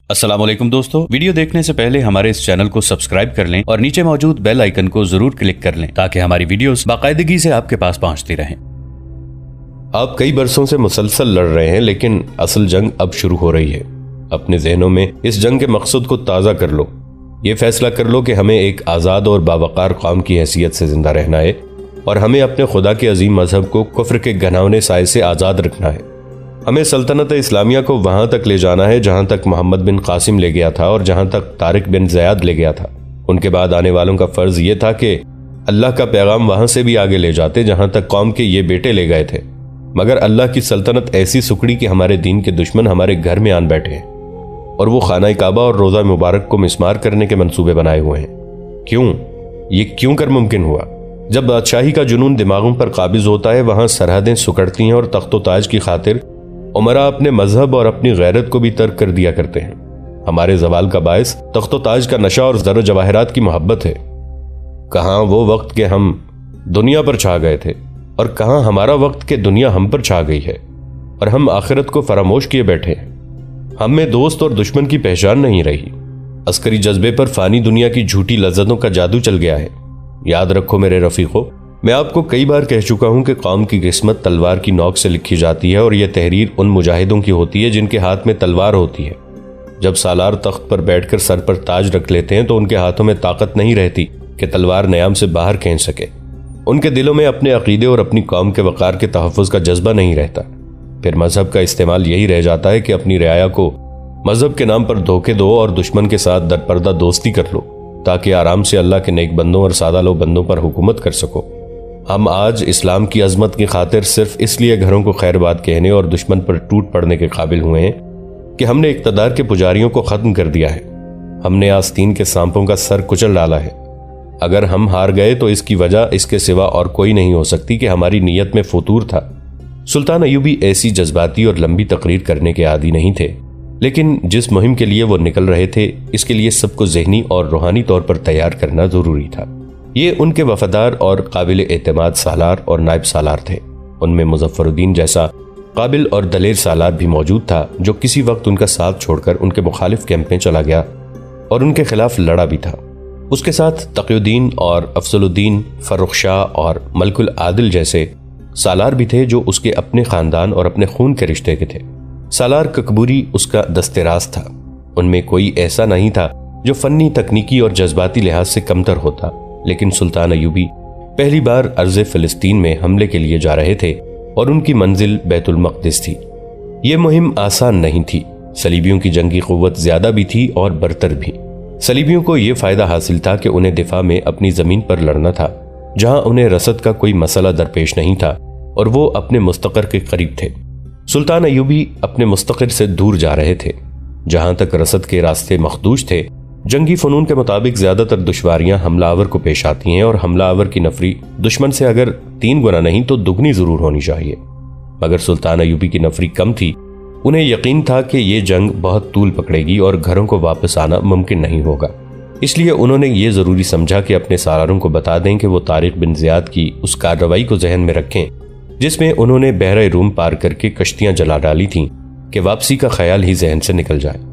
السلام علیکم دوستو، ویڈیو دیکھنے سے پہلے ہمارے اس چینل کو سبسکرائب کر لیں اور نیچے موجود بیل آئیکن کو ضرور کلک کر لیں تاکہ ہماری ویڈیوز باقاعدگی سے آپ کے پاس پہنچتی رہیں۔ آپ کئی برسوں سے مسلسل لڑ رہے ہیں، لیکن اصل جنگ اب شروع ہو رہی ہے۔ اپنے ذہنوں میں اس جنگ کے مقصد کو تازہ کر لو۔ یہ فیصلہ کر لو کہ ہمیں ایک آزاد اور باوقار قوم کی حیثیت سے زندہ رہنا ہے اور ہمیں اپنے خدا کے عظیم مذہب کو کفر کے گھناؤنے سائے سے آزاد رکھنا ہے۔ ہمیں سلطنت اسلامیہ کو وہاں تک لے جانا ہے جہاں تک محمد بن قاسم لے گیا تھا اور جہاں تک طارق بن زیاد لے گیا تھا۔ ان کے بعد آنے والوں کا فرض یہ تھا کہ اللہ کا پیغام وہاں سے بھی آگے لے جاتے جہاں تک قوم کے یہ بیٹے لے گئے تھے، مگر اللہ کی سلطنت ایسی سکڑی کہ ہمارے دین کے دشمن ہمارے گھر میں آن بیٹھے ہیں اور وہ خانہ کعبہ اور روزہ مبارک کو مسمار کرنے کے منصوبے بنائے ہوئے ہیں۔ یہ کیوں کر ممکن ہوا؟ جب بادشاہی کا جنون دماغوں پر قابض ہوتا ہے، وہاں سرحدیں سکڑتی ہیں اور تخت و تاج کی خاطر عمرا اپنے مذہب اور اپنی غیرت کو بھی ترک کر دیا کرتے ہیں۔ ہمارے زوال کا باعث تخت و تاج کا نشہ اور زر و جواہرات کی محبت ہے۔ کہاں وہ وقت کہ ہم دنیا پر چھا گئے تھے اور کہاں ہمارا وقت کہ دنیا ہم پر چھا گئی ہے اور ہم آخرت کو فراموش کیے بیٹھے ہیں۔ ہم میں دوست اور دشمن کی پہچان نہیں رہی۔ عسکری جذبے پر فانی دنیا کی جھوٹی لذتوں کا جادو چل گیا ہے۔ یاد رکھو میرے رفیقو، میں آپ کو کئی بار کہہ چکا ہوں کہ قوم کی قسمت تلوار کی نوک سے لکھی جاتی ہے اور یہ تحریر ان مجاہدوں کی ہوتی ہے جن کے ہاتھ میں تلوار ہوتی ہے۔ جب سالار تخت پر بیٹھ کر سر پر تاج رکھ لیتے ہیں تو ان کے ہاتھوں میں طاقت نہیں رہتی کہ تلوار نیام سے باہر کھینچ سکے۔ ان کے دلوں میں اپنے عقیدے اور اپنی قوم کے وقار کے تحفظ کا جذبہ نہیں رہتا۔ پھر مذہب کا استعمال یہی رہ جاتا ہے کہ اپنی رعایا کو مذہب کے نام پر دھوکے دو اور دشمن کے ساتھ درپردہ دوستی کر لو تاکہ آرام سے اللہ کے نیک بندوں اور سادہ لو بندوں پر حکومت کر سکو۔ ہم آج اسلام کی عظمت کی خاطر صرف اس لیے گھروں کو خیر بات کہنے اور دشمن پر ٹوٹ پڑنے کے قابل ہوئے ہیں کہ ہم نے اقتدار کے پجاریوں کو ختم کر دیا ہے۔ ہم نے آستین کے سانپوں کا سر کچل ڈالا ہے۔ اگر ہم ہار گئے تو اس کی وجہ اس کے سوا اور کوئی نہیں ہو سکتی کہ ہماری نیت میں فطور تھا۔ سلطان ایوبی ایسی جذباتی اور لمبی تقریر کرنے کے عادی نہیں تھے، لیکن جس مہم کے لیے وہ نکل رہے تھے اس کے لیے سب کو ذہنی اور روحانی طور پر تیار کرنا ضروری تھا۔ یہ ان کے وفادار اور قابل اعتماد سالار اور نائب سالار تھے۔ ان میں مظفر الدین جیسا قابل اور دلیر سالار بھی موجود تھا جو کسی وقت ان کا ساتھ چھوڑ کر ان کے مخالف کیمپ میں چلا گیا اور ان کے خلاف لڑا بھی تھا۔ اس کے ساتھ تقی الدین اور افضل الدین، فرخ شاہ اور ملک العادل جیسے سالار بھی تھے جو اس کے اپنے خاندان اور اپنے خون کے رشتے کے تھے۔ سالار ککبوری اس کا دست راست تھا۔ ان میں کوئی ایسا نہیں تھا جو فنی، تکنیکی اور جذباتی لحاظ سے کمتر ہوتا، لیکن سلطان ایوبی پہلی بار ارض فلسطین میں حملے کے لیے جا رہے تھے اور ان کی منزل بیت المقدس تھی۔ یہ مہم آسان نہیں تھی۔ صلیبیوں کی جنگی قوت زیادہ بھی تھی اور برتر بھی۔ صلیبیوں کو یہ فائدہ حاصل تھا کہ انہیں دفاع میں اپنی زمین پر لڑنا تھا جہاں انہیں رسد کا کوئی مسئلہ درپیش نہیں تھا اور وہ اپنے مستقر کے قریب تھے۔ سلطان ایوبی اپنے مستقر سے دور جا رہے تھے جہاں تک رسد کے راستے مخدوش تھے۔ جنگی فنون کے مطابق زیادہ تر دشواریاں حملہ آور کو پیش آتی ہیں اور حملہ آور کی نفری دشمن سے اگر 3 گنا نہیں تو دگنی ضرور ہونی چاہیے، مگر سلطان ایوبی کی نفری کم تھی۔ انہیں یقین تھا کہ یہ جنگ بہت طول پکڑے گی اور گھروں کو واپس آنا ممکن نہیں ہوگا، اس لیے انہوں نے یہ ضروری سمجھا کہ اپنے سالاروں کو بتا دیں کہ وہ طارق بن زیاد کی اس کارروائی کو ذہن میں رکھیں جس میں انہوں نے بحر روم پار کر کے کشتیاں جلا ڈالی تھیں کہ واپسی کا خیال ہی ذہن سے نکل جائے۔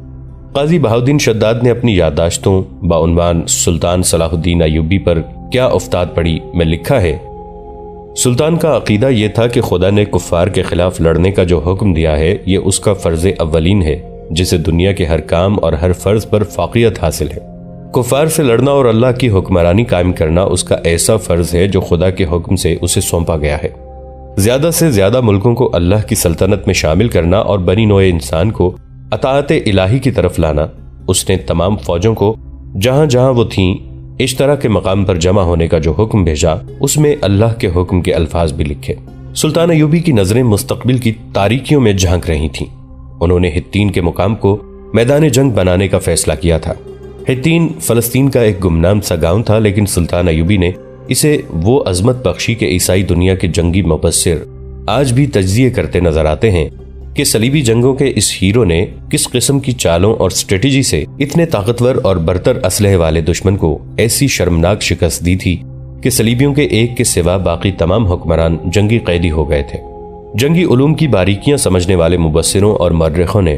قاضی بہاؤالدین شداد نے اپنی یادداشتوں بعنوان سلطان صلاح الدین ایوبی پر کیا افتاد پڑی میں لکھا ہے، سلطان کا عقیدہ یہ تھا کہ خدا نے کفار کے خلاف لڑنے کا جو حکم دیا ہے یہ اس کا فرض اولین ہے جسے دنیا کے ہر کام اور ہر فرض پر فوقیت حاصل ہے۔ کفار سے لڑنا اور اللہ کی حکمرانی قائم کرنا اس کا ایسا فرض ہے جو خدا کے حکم سے اسے سونپا گیا ہے۔ زیادہ سے زیادہ ملکوں کو اللہ کی سلطنت میں شامل کرنا اور بنی نوع انسان کو اطاعت الہی کی طرف لانا۔ اس نے تمام فوجوں کو جہاں جہاں وہ تھیں اشترا کے مقام پر جمع ہونے کا جو حکم بھیجا اس میں اللہ کے حکم کے الفاظ بھی لکھے۔ سلطان ایوبی کی نظریں مستقبل کی تاریکیوں میں جھانک رہی تھیں۔ انہوں نے حطین کے مقام کو میدان جنگ بنانے کا فیصلہ کیا تھا۔ حطین فلسطین کا ایک گمنام سا گاؤں تھا، لیکن سلطان ایوبی نے اسے وہ عظمت بخشی کہ عیسائی دنیا کے جنگی مبصر آج بھی تجزیے کرتے نظر آتے ہیں کہ صلیبی جنگوں کے اس ہیرو نے کس قسم کی چالوں اور اسٹریٹجی سے اتنے طاقتور اور برتر اسلحے والے دشمن کو ایسی شرمناک شکست دی تھی کہ صلیبیوں کے ایک کے سوا باقی تمام حکمران جنگی قیدی ہو گئے تھے۔ جنگی علوم کی باریکیاں سمجھنے والے مبصروں اور مورخوں نے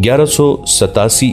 1187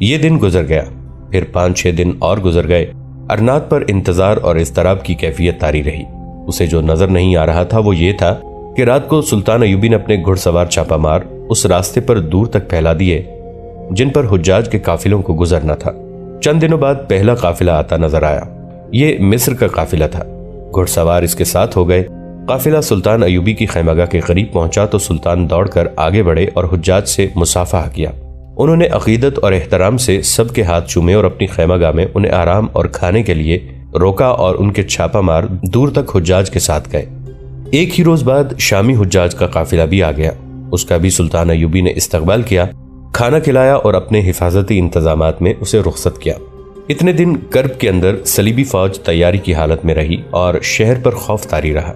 یہ دن گزر گیا، پھر 5-6 دن اور گزر گئے۔ ارناط پر انتظار اور اضطراب کی کیفیت طاری رہی۔ اسے جو نظر نہیں آ رہا تھا وہ یہ تھا کہ رات کو سلطان ایوبی نے اپنے گھڑ سوار چھاپا مار اس راستے پر دور تک پھیلا دیے جن پر حجاج کے قافلوں کو گزرنا تھا۔ چند دنوں بعد پہلا قافلہ آتا نظر آیا۔ یہ مصر کا قافلہ تھا۔ گھڑ سوار اس کے ساتھ ہو گئے۔ قافلہ سلطان ایوبی کی خیمگاہ کے قریب پہنچا تو سلطان دوڑ کر آگے بڑھے اور حجاج سے مصافحہ کیا۔ انہوں نے عقیدت اور احترام سے سب کے ہاتھ چومے اور اپنی خیمگاہ میں انہیں آرام اور کھانے کے لیے روکا اور ان کے چھاپا مار دور تک حجاج کے ساتھ گئے۔ ایک ہی روز بعد شامی حجاج کا قافلہ بھی آ گیا۔ اس کا بھی سلطان ایوبی نے استقبال کیا، کھانا کھلایا اور اپنے حفاظتی انتظامات میں اسے رخصت کیا۔ اتنے دن کرب کے اندر صلیبی فوج تیاری کی حالت میں رہی اور شہر پر خوف طاری رہا۔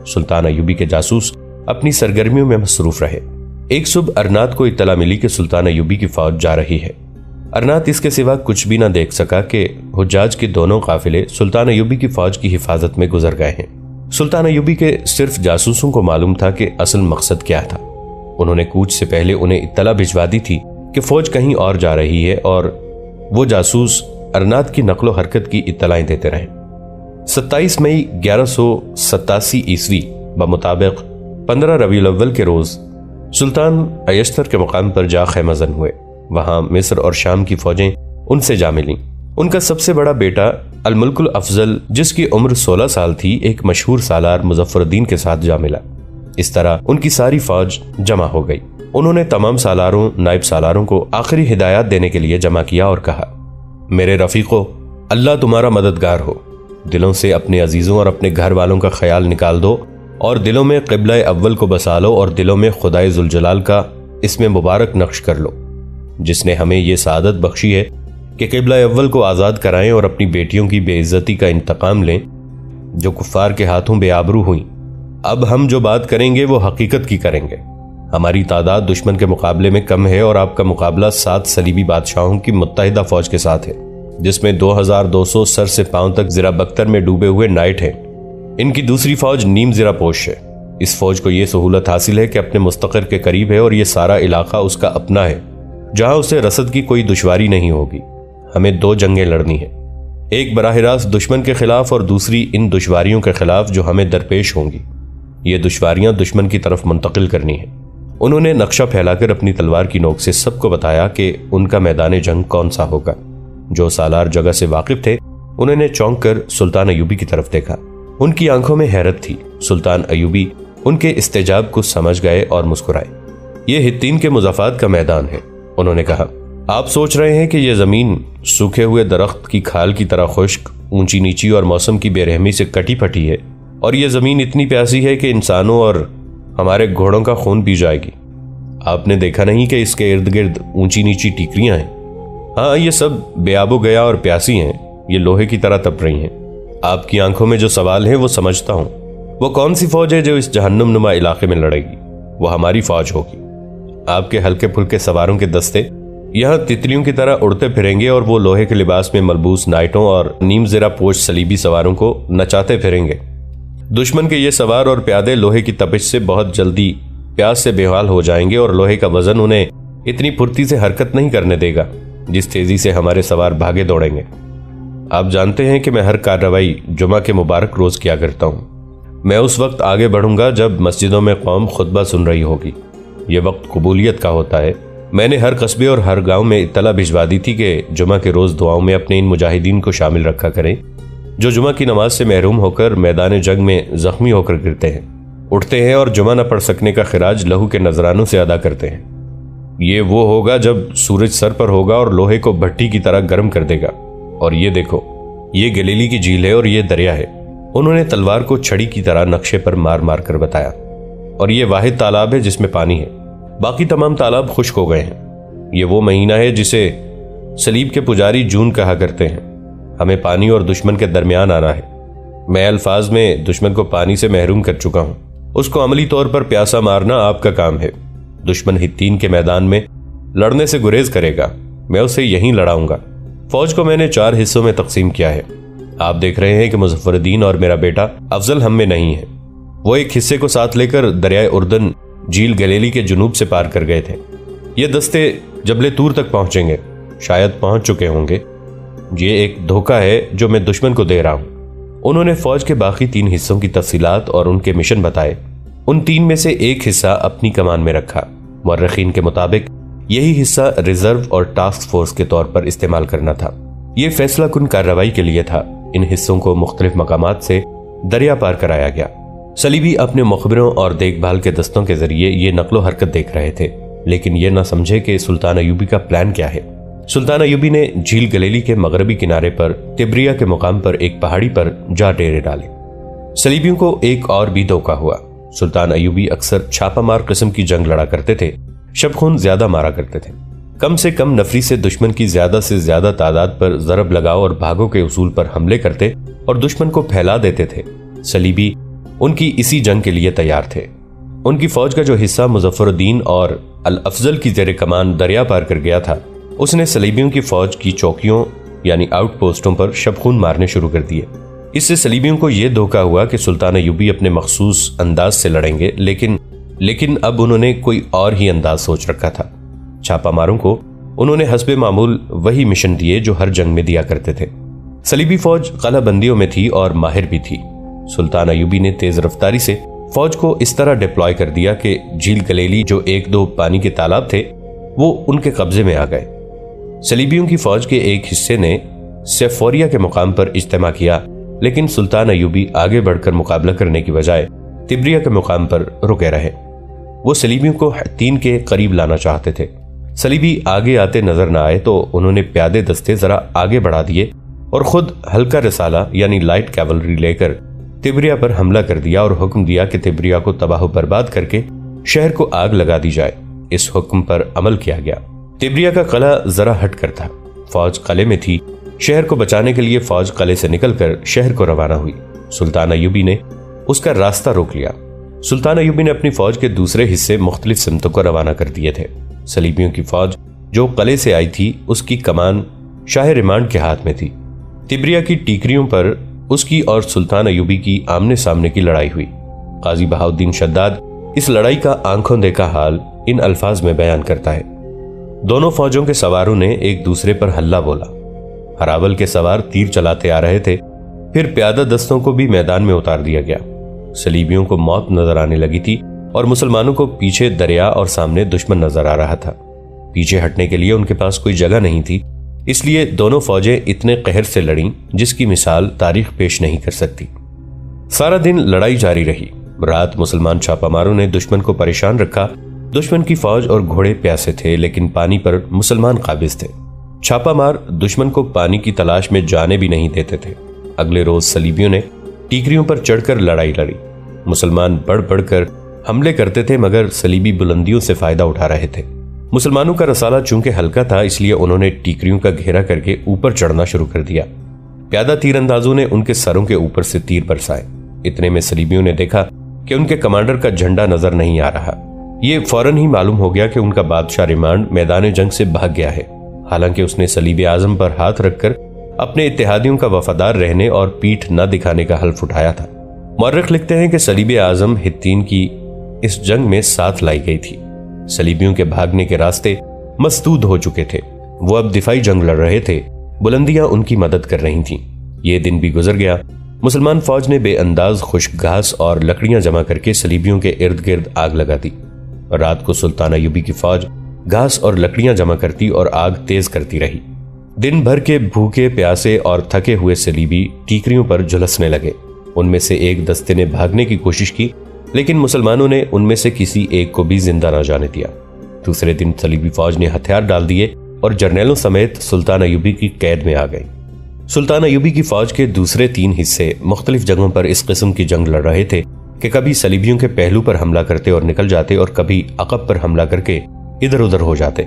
سلطان ایوبی کے جاسوس اپنی سرگرمیوں میں مصروف رہے۔ ایک صبح ارناط کو اطلاع ملی کہ سلطان ایوبی کی فوج جا رہی ہے۔ ارناط اس کے سوا کچھ بھی نہ دیکھ سکا کہ حجاج کے دونوں قافلے سلطان ایوبی کی فوج کی حفاظت میں گزر گئے ہیں۔ سلطان ایوبی کے صرف جاسوسوں کو معلوم تھا کہ اصل مقصد کیا تھا۔ انہوں نے کوچ سے پہلے انہیں اطلاع بھجوا دی تھی کہ فوج کہیں اور جا رہی ہے اور وہ جاسوس ارناط کی نقل و حرکت کی اطلاعیں دیتے رہے۔ 27 مئی 1187 عیسوی بمطابق 15 ربیع الاول کے روز سلطان ایشتر کے مقام پر جا خیمہ زن ہوئے۔ وہاں مصر اور شام کی فوجیں ان سے جا ملیں۔ ان کا سب سے بڑا بیٹا الملک الافضل جس کی عمر 16 سال تھی ایک مشہور سالار مظفر الدین کے ساتھ جا ملا۔ اس طرح ان کی ساری فوج جمع ہو گئی۔ انہوں نے تمام سالاروں، نائب سالاروں کو آخری ہدایات دینے کے لیے جمع کیا اور کہا، میرے رفیقو، اللہ تمہارا مددگار ہو۔ دلوں سے اپنے عزیزوں اور اپنے گھر والوں کا خیال نکال دو اور دلوں میں قبلہ اول کو بسا لو اور دلوں میں خدائے ذوالجلال کا اسم مبارک نقش کر لو، جس نے ہمیں یہ سعادت بخشی ہے کہ قبلہ اول کو آزاد کرائیں اور اپنی بیٹیوں کی بے عزتی کا انتقام لیں جو کفار کے ہاتھوں بے آبرو ہوئیں۔ اب ہم جو بات کریں گے وہ حقیقت کی کریں گے۔ ہماری تعداد دشمن کے مقابلے میں کم ہے اور آپ کا مقابلہ 7 صلیبی بادشاہوں کی متحدہ فوج کے ساتھ ہے، جس میں 2200 سر سے پاؤں تک زرہ بختر میں ڈوبے ہوئے نائٹ ہیں۔ ان کی دوسری فوج نیم زرہ پوش ہے۔ اس فوج کو یہ سہولت حاصل ہے کہ اپنے مستقر کے قریب ہے اور یہ سارا علاقہ اس کا اپنا ہے، جہاں اسے رسد کی کوئی دشواری نہیں ہوگی۔ ہمیں 2 جنگیں لڑنی ہیں، ایک براہ راست دشمن کے خلاف اور دوسری ان دشواریوں کے خلاف جو ہمیں درپیش ہوں گی۔ یہ دشواریاں دشمن کی طرف منتقل کرنی ہیں۔ انہوں نے نقشہ پھیلا کر اپنی تلوار کی نوک سے سب کو بتایا کہ ان کا میدان جنگ کون سا ہوگا۔ جو سالار جگہ سے واقف تھے انہوں نے چونک کر سلطان ایوبی کی طرف دیکھا۔ ان کی آنکھوں میں حیرت تھی۔ سلطان ایوبی ان کے استجاب کو سمجھ گئے اور مسکرائے۔ یہ ہتین کے مضافات کا میدان ہے، انہوں نے کہا۔ آپ سوچ رہے ہیں کہ یہ زمین سوکھے ہوئے درخت کی کھال کی طرح خشک، اونچی نیچی اور موسم کی بے رحمی سے کٹی پھٹی ہے، اور یہ زمین اتنی پیاسی ہے کہ انسانوں اور ہمارے گھوڑوں کا خون پی جائے گی۔ آپ نے دیکھا نہیں کہ اس کے ارد گرد اونچی نیچی ٹیکریاں ہیں؟ ہاں، یہ سب بے آب و گیا اور پیاسی ہیں، یہ لوہے کی طرح تپ رہی ہیں۔ آپ کی آنکھوں میں جو سوال ہے وہ سمجھتا ہوں۔ وہ کون سی فوج ہے جو اس جہنم نما علاقے میں لڑے گی؟ وہ ہماری فوج ہوگی۔ آپ کے ہلکے پھلکے سواروں کے دستے یہاں تتلیوں کی طرح اڑتے پھریں گے اور وہ لوہے کے لباس میں ملبوس نائٹوں اور نیم زرہ پوش صلیبی سواروں کو نچاتے پھریں گے۔ دشمن کے یہ سوار اور پیادے لوہے کی تپش سے بہت جلدی پیاس سے بے حال ہو جائیں گے اور لوہے کا وزن انہیں اتنی پھرتی سے حرکت نہیں کرنے دے گا جس تیزی سے ہمارے سوار بھاگے دوڑیں گے۔ آپ جانتے ہیں کہ میں ہر کارروائی جمعہ کے مبارک روز کیا کرتا ہوں۔ میں اس وقت آگے بڑھوں گا جب مسجدوں میں قوم خطبہ سن رہی ہوگی۔ یہ وقت قبولیت کا ہوتا ہے۔ میں نے ہر قصبے اور ہر گاؤں میں اطلاع بھجوا دی تھی کہ جمعہ کے روز دعاؤں میں اپنے ان مجاہدین کو شامل رکھا کریں جو جمعہ کی نماز سے محروم ہو کر میدان جنگ میں زخمی ہو کر گرتے ہیں، اٹھتے ہیں اور جمعہ نہ پڑھ سکنے کا خراج لہو کے نذرانوں سے ادا کرتے ہیں۔ یہ وہ ہوگا جب سورج سر پر ہوگا اور لوہے کو بھٹی کی طرح گرم کر دے گا۔ اور یہ دیکھو، یہ گلیلی کی جھیل ہے اور یہ دریا ہے۔ انہوں نے تلوار کو چھڑی کی طرح نقشے پر مار مار کر بتایا۔ اور یہ واحد تالاب ہے جس میں پانی ہے، باقی تمام تالاب خشک ہو گئے ہیں۔ یہ وہ مہینہ ہے جسے صلیب کے پجاری جون کہا کرتے ہیں۔ ہمیں پانی اور دشمن کے درمیان آنا ہے۔ میں الفاظ میں دشمن کو پانی سے محروم کر چکا ہوں، اس کو عملی طور پر پیاسا مارنا آپ کا کام ہے۔ دشمن ہتین کے میدان میں لڑنے سے گریز کرے گا، میں اسے یہیں لڑاؤں گا۔ فوج کو میں نے 4 حصوں میں تقسیم کیا ہے۔ آپ دیکھ رہے ہیں کہ مظفر الدین اور میرا بیٹا افضل ہم میں نہیں ہے۔ وہ ایک حصے کو ساتھ لے کر دریائے اردن جھیل گلیلی کے جنوب سے پار کر گئے تھے۔ یہ دستے جبل طور تک پہنچیں گے۔ شاید پہنچ چکے ہوں گے. یہ ایک دھوکہ ہے جو میں دشمن کو دے رہا ہوں. انہوں نے فوج کے باقی 3 حصوں کی تفصیلات اور ان کے مشن بتائے. ان 3 میں سے ایک حصہ اپنی کمان میں رکھا. مورخین کے مطابق یہی حصہ ریزرو اور ٹاسک فورس کے طور پر استعمال کرنا تھا. یہ فیصلہ کن کارروائی کے لیے تھا. ان حصوں کو مختلف مقامات سے دریا پار کرایا گیا. صلیبی اپنے مخبروں اور دیکھ بھال کے دستوں کے ذریعے یہ نقل و حرکت دیکھ رہے تھے، لیکن یہ نہ سمجھے کہ سلطان ایوبی کا پلان کیا ہے. سلطان ایوبی نے جھیل گلیلی کے مغربی کنارے پر تبریہ کے مقام پر ایک پہاڑی پر جا ڈیرے ڈالے. صلیبیوں کو ایک اور بھی دھوکہ ہوا. سلطان ایوبی اکثر چھاپہ مار قسم کی جنگ لڑا کرتے تھے، شب خون زیادہ مارا کرتے تھے. کم سے کم نفری سے دشمن کی زیادہ سے زیادہ تعداد پر ضرب لگاؤ اور بھاگو کے اصول پر حملے کرتے اور دشمن کو پھیلا دیتے تھے. صلیبی ان کی اسی جنگ کے لیے تیار تھے. ان کی فوج کا جو حصہ مظفر الدین اور الافضل کی زیر کمان دریا پار کر گیا تھا، اس نے صلیبیوں کی فوج کی چوکیوں یعنی آؤٹ پوسٹوں پر شب خون مارنے شروع کر دیے. اس سے صلیبیوں کو یہ دھوکہ ہوا کہ سلطان ایوبی اپنے مخصوص انداز سے لڑیں گے، لیکن اب انہوں نے کوئی اور ہی انداز سوچ رکھا تھا. چھاپا ماروں کو انہوں نے حسب معمول وہی مشن دیے جو ہر جنگ میں دیا کرتے تھے. صلیبی فوج قلعہ بندیوں میں تھی اور ماہر بھی تھی. سلطان ایوبی نے تیز رفتاری سے فوج کو اس طرح ڈپلوائے کر دیا کہ جھیل گلیلی جو 1-2 پانی کے تالاب تھے وہ ان کے قبضے میں آ گئے. صلیبیوں کی فوج کے ایک حصے نے سیفوریا کے مقام پر اجتماع کیا، لیکن سلطان ایوبی آگے بڑھ کر مقابلہ کرنے کی بجائے تبریہ کے مقام پر رکے رہے. وہ صلیبیوں کو حطین کے قریب لانا چاہتے تھے. صلیبی آگے آتے نظر نہ آئے تو انہوں نے پیادے دستے ذرا آگے بڑھا دیے اور خود ہلکا رسالہ یعنی لائٹ کیولری لے کر تبریہ پر حملہ کر دیا اور حکم دیا کہ تبریہ کو تباہ و برباد کر کے شہر کو آگ لگا دی جائے. اس حکم پر عمل کیا گیا. تبریہ کا قلعہ ذرا ہٹ کر تھا. فوج قلعے میں تھی. شہر کو بچانے کے لیے فوج قلعے سے نکل کر شہر کو روانہ ہوئی. سلطان ایوبی نے اس کا راستہ روک لیا. سلطان ایوبی نے اپنی فوج کے دوسرے حصے مختلف سمتوں کو روانہ کر دیے تھے. صلیبیوں کی فوج جو قلعے سے آئی تھی اس کی کمان شاہ ریمانڈ کے ہاتھ میں تھی. تبریہ کی ٹیکریوں پر اس کی اور سلطان ایوبی کی آمنے سامنے کی لڑائی ہوئی. قاضی بہاؤالدین شداد اس لڑائی کا آنکھوں دیکھا حال ان الفاظ میں بیان کرتا ہے. دونوں فوجوں کے سواروں نے ایک دوسرے پر حلہ بولا. ہراول کے سوار تیر چلاتے آ رہے تھے. پھر پیادہ دستوں کو بھی میدان میں اتار دیا گیا. صلیبیوں کو موت نظر آنے لگی تھی اور مسلمانوں کو پیچھے دریا اور سامنے دشمن نظر آ رہا تھا. پیچھے ہٹنے کے لیے ان کے پاس کوئی جگہ نہیں تھی، اس لیے دونوں فوجیں اتنے قہر سے لڑیں جس کی مثال تاریخ پیش نہیں کر سکتی. سارا دن لڑائی جاری رہی. رات مسلمان چھاپا ماروں نے دشمن کو پریشان رکھا. دشمن کی فوج اور گھوڑے پیاسے تھے لیکن پانی پر مسلمان قابض تھے. چھاپا مار دشمن کو پانی کی تلاش میں جانے بھی نہیں دیتے تھے. اگلے روز صلیبیوں نے ٹیکریوں پر چڑھ کر لڑائی لڑی. مسلمان بڑھ بڑھ کر حملے کرتے تھے مگر صلیبی بلندیوں سے فائدہ اٹھا رہے تھے. مسلمانوں کا رسالہ چونکہ ہلکا تھا اس لیے انہوں نے ٹیکریوں کا گھیرا کر کے اوپر چڑھنا شروع کر دیا. پیادہ تیر اندازوں نے ان کے سروں کے اوپر سے تیر برسائے. اتنے میں صلیبیوں نے دیکھا کہ ان کے کمانڈر کا جھنڈا نظر نہیں آ رہا. یہ فوراً ہی معلوم ہو گیا کہ ان کا بادشاہ ریمانڈ میدان جنگ سے بھاگ گیا ہے. حالانکہ اس نے صلیب اعظم پر ہاتھ رکھ کر اپنے اتحادیوں کا وفادار رہنے اور پیٹھ نہ دکھانے کا حلف اٹھایا تھا. مورخ لکھتے ہیں کہ صلیب اعظم حطین کی اس جنگ میں ساتھ لائی گئی تھی. صلیبیوں کے بھاگنے کے راستے مسدود ہو چکے تھے. وہ اب دفاعی جنگ لڑ رہے تھے. بلندیاں ان کی مدد کر رہی تھیں. یہ دن بھی گزر گیا. مسلمان فوج نے بے انداز خشک گھاس اور لکڑیاں جمع کر کے صلیبیوں کے ارد گرد آگ لگا دی. رات کو سلطان ایوبی کی فوج گھاس اور لکڑیاں جمع کرتی اور آگ تیز کرتی رہی. دن بھر کے بھوکے پیاسے اور تھکے ہوئے صلیبی ٹیکریوں پر جھلسنے لگے. ان میں سے ایک دستے نے بھاگنے کی کوشش کی لیکن مسلمانوں نے ان میں سے کسی ایک کو بھی زندہ نہ جانے دیا. دوسرے دن صلیبی فوج نے ہتھیار ڈال دیے اور جرنیلوں سمیت سلطان ایوبی کی قید میں آ گئی. سلطان ایوبی کی فوج کے دوسرے 3 حصے مختلف جگہوں پر اس قسم کی جنگ لڑ رہے تھے کہ کبھی صلیبیوں کے پہلو پر حملہ کرتے اور نکل جاتے اور کبھی عقب پر حملہ کر کے ادھر ادھر ہو جاتے.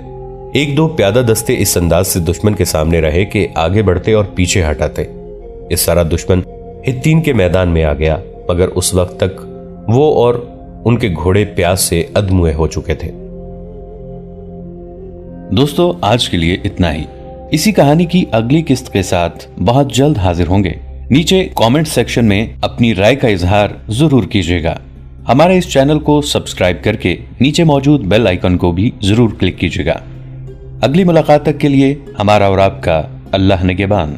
1-2 پیادہ دستے اس انداز سے دشمن کے سامنے رہے کہ آگے بڑھتے اور پیچھے ہٹاتے. اس طرح دشمن حطین کے میدان میں آ گیا مگر اس وقت تک وہ اور ان کے گھوڑے پیاس سے ادموئے ہو چکے تھے. دوستو آج کے لیے اتنا ہی. اسی کہانی کی اگلی قسط کے ساتھ بہت جلد حاضر ہوں گے. نیچے کامنٹ سیکشن میں اپنی رائے کا اظہار ضرور کیجیے گا. ہمارے اس چینل کو سبسکرائب کر کے نیچے موجود بیل آئیکن کو بھی ضرور کلک کیجیے گا. اگلی ملاقات تک کے لیے ہمارا اور آپ کا اللہ نگہبان۔